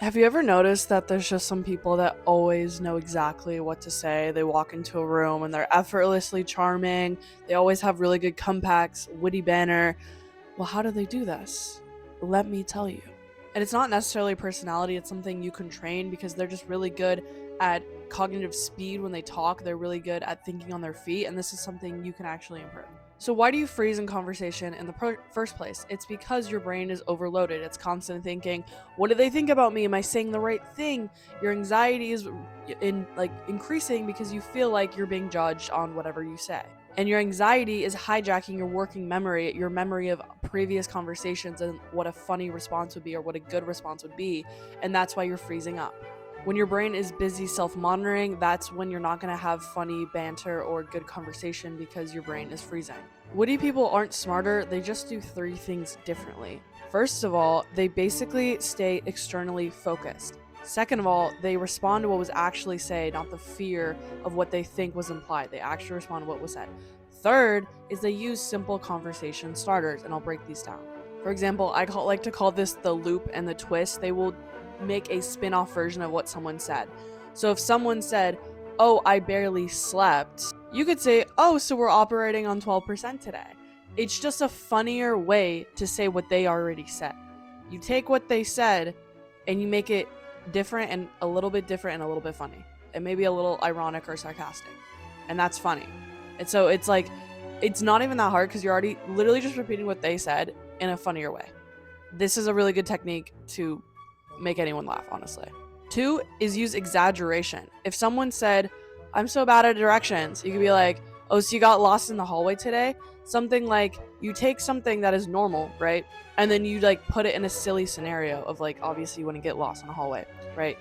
Have you ever noticed that there's just some people that always know exactly what to say? They walk into a room and they're effortlessly charming. They always have really good comebacks, witty banner. Well, how do they do this? Let me tell you. And it's not necessarily personality, it's something you can train because they're just really good at cognitive speed when they talk. They're really good at thinking on their feet, and this is something you can actually improve. So, why do you freeze in conversation in the first place? It's because your brain is overloaded. It's constant thinking, what do they think about me? Am I saying the right thing? Your anxiety is increasing because you feel like you're being judged on whatever you say. And your anxiety is hijacking your working memory, your memory of previous conversations and what a funny response would be or what a good response would be. And that's why you're freezing up. When your brain is busy self-monitoring, that's when you're not going to have funny banter or good conversation because your brain is freezing. Witty people aren't smarter, they just do three things differently. First of all, they basically stay externally focused. Second of all, they respond to what was actually said, not the fear of what they think was implied. They actually respond to what was said. Third is they use simple conversation starters, and I'll break these down. For example, like to call this the loop and the twist. They will make a spin-off version of what someone said. So if someone said, "Oh, I barely slept," you could say, "Oh, so we're operating on 12% today." It's just a funnier way to say what they already said. You take what they said and you make it different and a little bit different and a little bit funny. And maybe a little ironic or sarcastic. And that's funny. And so it's like, it's not even that hard because you're already literally just repeating what they said in a funnier way. This is a really good technique to make anyone laugh, honestly. Two is use exaggeration. If someone said, "I'm so bad at directions," you could be like, "Oh, so you got lost in the hallway today?" Something like, you take something that is normal, right? And then you like put it in a silly scenario of like, obviously you wouldn't get lost in a hallway, right?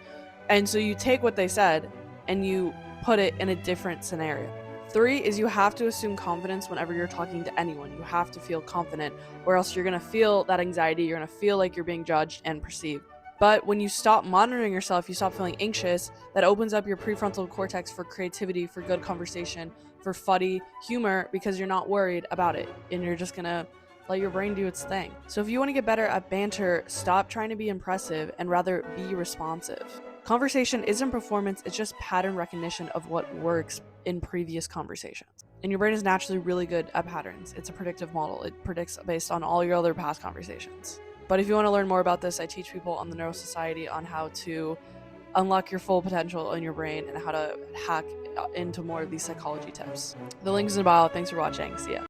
And so you take what they said and you put it in a different scenario. Three is you have to assume confidence whenever you're talking to anyone. You have to feel confident, or else you're going to feel that anxiety. You're going to feel like you're being judged and perceived. But when you stop monitoring yourself, you stop feeling anxious, that opens up your prefrontal cortex for creativity, for good conversation, for funny humor, because you're not worried about it and you're just gonna let your brain do its thing. So if you want to get better at banter, stop trying to be impressive and rather be responsive. Conversation isn't performance, it's just pattern recognition of what works in previous conversations. And your brain is naturally really good at patterns. It's a predictive model. It predicts based on all your other past conversations. But if you want to learn more about this, I teach people on the Neuro Society on how to unlock your full potential in your brain and how to hack into more of these psychology tips. The link's in the bio. Thanks for watching. See ya.